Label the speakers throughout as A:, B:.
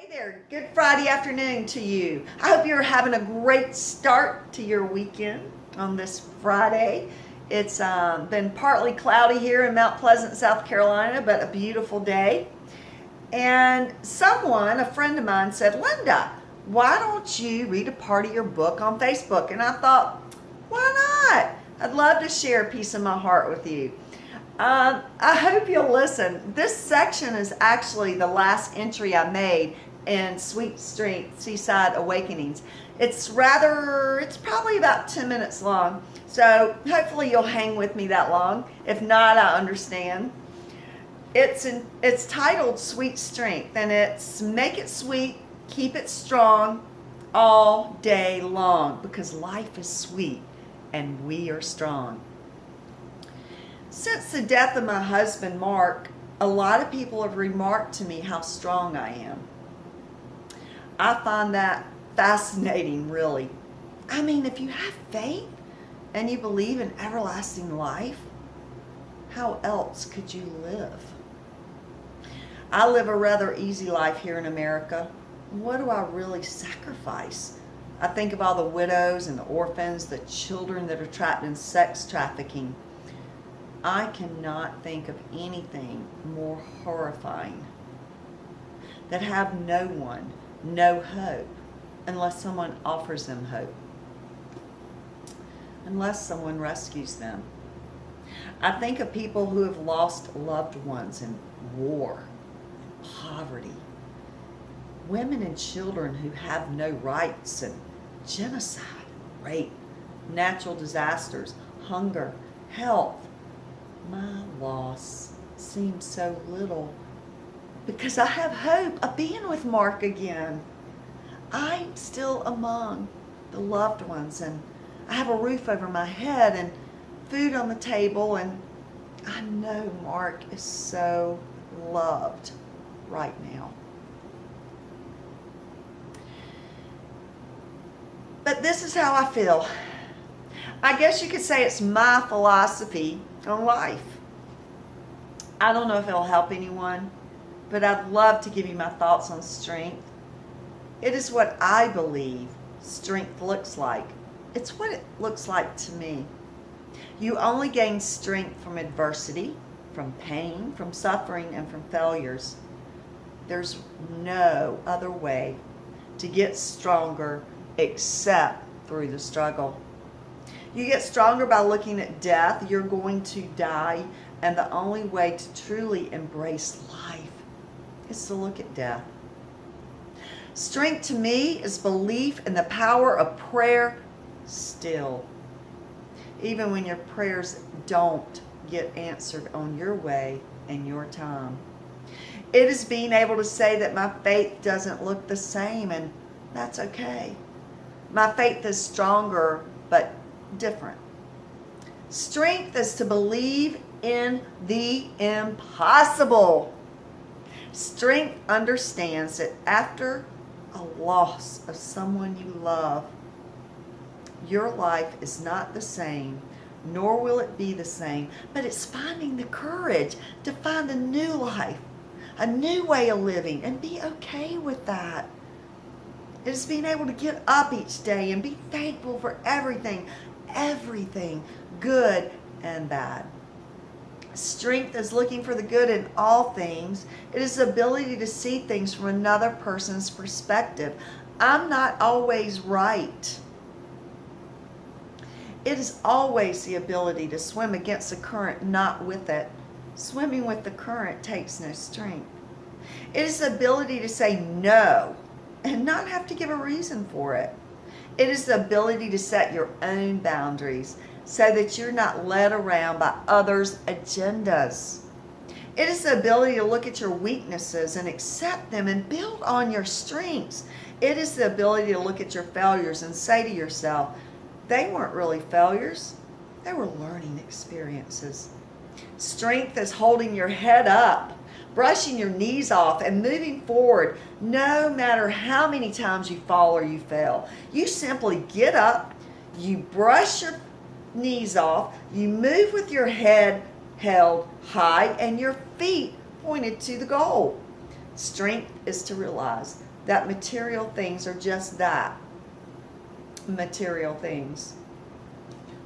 A: Hey there, good Friday afternoon to you. I hope you're having a great start to your weekend on this Friday. It's been partly cloudy here in Mount Pleasant, South Carolina, but a beautiful day. And a friend of mine said, Linda, why don't you read a part of your book on Facebook? And I thought, why not? I'd love to share a piece of my heart with you. I hope you'll listen. This section is actually the last entry I made in Sweet Strength Seaside Awakenings. It's probably about 10 minutes long. So hopefully you'll hang with me that long. If not, I understand. It's titled Sweet Strength, and it's make it sweet, keep it strong all day long, because life is sweet and we are strong. Since the death of my husband, Mark, a lot of people have remarked to me how strong I am. I find that fascinating, really. I mean, if you have faith and you believe in everlasting life, how else could you live? I live a rather easy life here in America. What do I really sacrifice? I think of all the widows and the orphans, the children that are trapped in sex trafficking. I cannot think of anything more horrifying, that have no one, no hope, unless someone offers them hope, unless someone rescues them. I think of people who have lost loved ones in war, in poverty, women and children who have no rights, and genocide, rape, natural disasters, hunger, health. My loss seems so little because I have hope of being with Mark again. I'm still among the loved ones, and I have a roof over my head and food on the table, and I know Mark is so loved right now. But this is how I feel. I guess you could say it's my philosophy on life. I don't know if it'll help anyone, but I'd love to give you my thoughts on strength. It is what I believe strength looks like. It's what it looks like to me. You only gain strength from adversity, from pain, from suffering, and from failures. There's no other way to get stronger except through the struggle. You get stronger by looking at death. You're going to die, and the only way to truly embrace life is to look at death. Strength to me is belief in the power of prayer still. Even when your prayers don't get answered on your way and your time. It is being able to say that my faith doesn't look the same, and that's okay. My faith is stronger, but different. Strength is to believe in the impossible. Strength understands that after a loss of someone you love, your life is not the same, nor will it be the same, but it's finding the courage to find a new life, a new way of living, and be okay with that. It is being able to get up each day and be thankful for everything, good and bad. Strength is looking for the good in all things. It is the ability to see things from another person's perspective. I'm not always right. It is always the ability to swim against the current, not with it. Swimming with the current takes no strength. It is the ability to say no and not have to give a reason for it. It is the ability to set your own boundaries so that you're not led around by others' agendas. It is the ability to look at your weaknesses and accept them and build on your strengths. It is the ability to look at your failures and say to yourself, they weren't really failures, they were learning experiences. Strength is holding your head up, brushing your knees off, and moving forward no matter how many times you fall or you fail. You simply get up, you brush your knees off, you move with your head held high and your feet pointed to the goal. Strength is to realize that material things are just that, material things.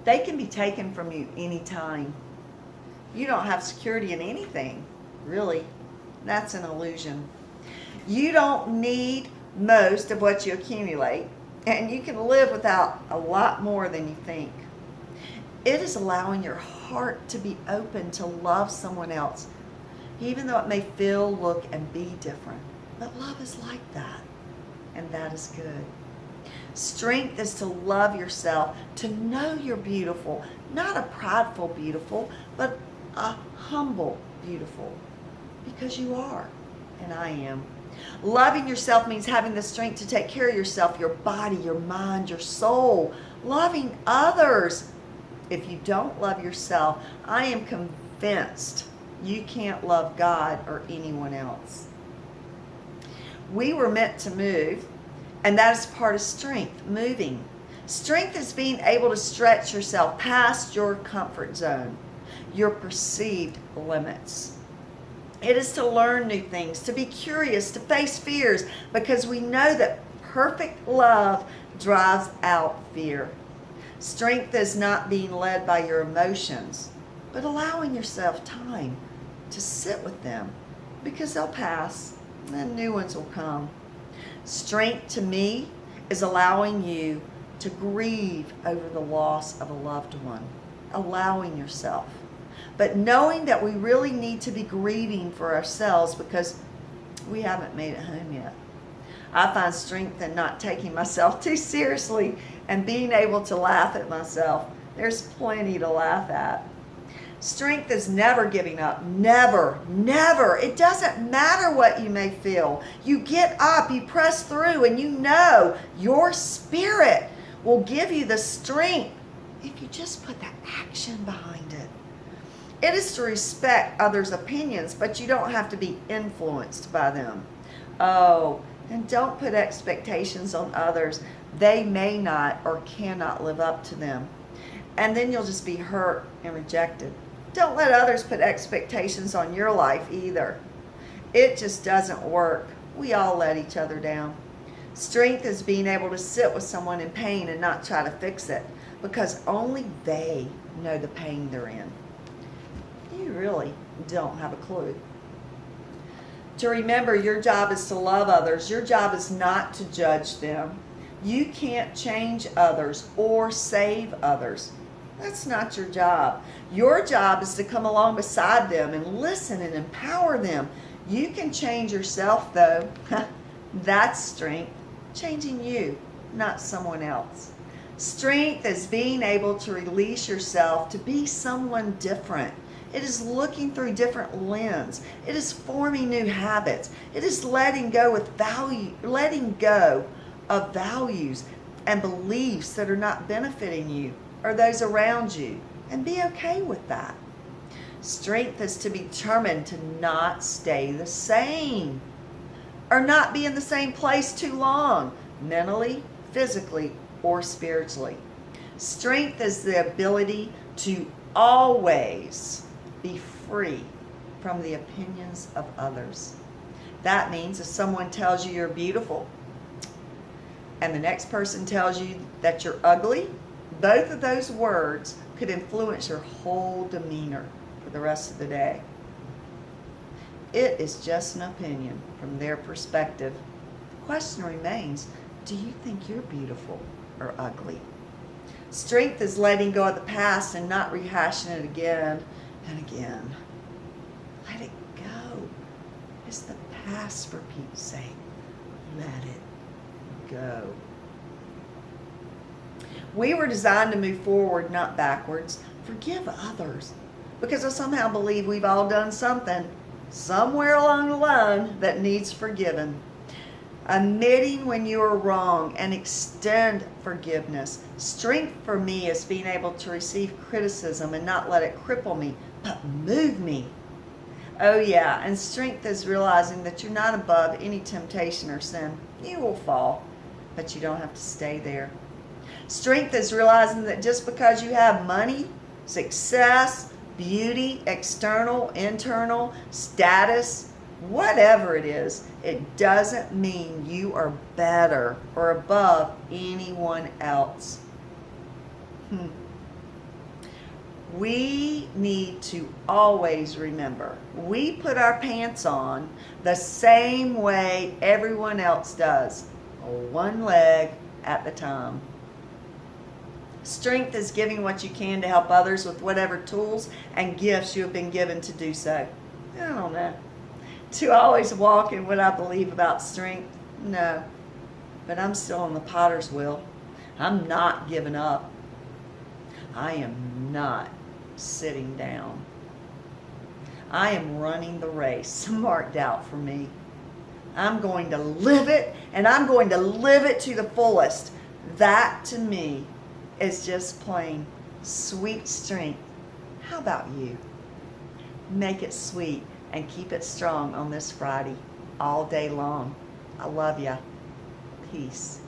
A: They can be taken from you anytime. You don't have security in anything, really. That's an illusion. You don't need most of what you accumulate, and you can live without a lot more than you think. It is allowing your heart to be open to love someone else, even though it may feel, look, and be different. But love is like that, and that is good. Strength is to love yourself, to know you're beautiful, not a prideful beautiful, but a humble beautiful, because you are, and I am. Loving yourself means having the strength to take care of yourself, your body, your mind, your soul. Loving others. If you don't love yourself, I am convinced you can't love God or anyone else. We were meant to move, and that is part of strength, moving. Strength is being able to stretch yourself past your comfort zone, your perceived limits. It is to learn new things, to be curious, to face fears, because we know that perfect love drives out fear. Strength is not being led by your emotions, but allowing yourself time to sit with them, because they'll pass and new ones will come. Strength to me is allowing you to grieve over the loss of a loved one, allowing yourself. But knowing that we really need to be grieving for ourselves because we haven't made it home yet. I find strength in not taking myself too seriously and being able to laugh at myself. There's plenty to laugh at. Strength is never giving up. Never, never. It doesn't matter what you may feel. You get up, you press through, and you know your spirit will give you the strength if you just put that action behind it. It is to respect others' opinions, but you don't have to be influenced by them. Oh, and don't put expectations on others. They may not or cannot live up to them. And then you'll just be hurt and rejected. Don't let others put expectations on your life either. It just doesn't work. We all let each other down. Strength is being able to sit with someone in pain and not try to fix it, because only they know the pain they're in. You really don't have a clue. To remember, your job is to love others. Your job is not to judge them. You can't change others or save others. That's not your job. Your job is to come along beside them and listen and empower them. You can change yourself, though. That's strength. Changing you, not someone else. Strength is being able to release yourself to be someone different. It is looking through different lenses. It is forming new habits. It is letting go of values and beliefs that are not benefiting you or those around you, and be okay with that. Strength is to be determined to not stay the same or not be in the same place too long, mentally, physically, or spiritually. Strength is the ability to always be free from the opinions of others. That means if someone tells you you're beautiful and the next person tells you that you're ugly, both of those words could influence your whole demeanor for the rest of the day. It is just an opinion from their perspective. The question remains, do you think you're beautiful or ugly? Strength is letting go of the past and not rehashing it again and again. Let it go. It's the past, for Pete's sake. Let it go. We were designed to move forward, not backwards. Forgive others, because I somehow believe we've all done something somewhere along the line that needs forgiven. Admitting when you are wrong and extend forgiveness. Strength for me is being able to receive criticism and not let it cripple me, but move me. Oh yeah, and strength is realizing that you're not above any temptation or sin. You will fall, but you don't have to stay there. Strength is realizing that just because you have money, success, beauty, external, internal, status, whatever it is, it doesn't mean you are better or above anyone else. We need to always remember, we put our pants on the same way everyone else does, one leg at a time. Strength is giving what you can to help others with whatever tools and gifts you have been given to do so. I don't know. To always walk in what I believe about strength? No. But I'm still on the potter's wheel. I'm not giving up. I am not sitting down. I am running the race marked out for me. I'm going to live it, and I'm going to live it to the fullest. That, to me, is just plain sweet strength. How about you? Make it sweet and keep it strong on this Friday all day long. I love ya. Peace.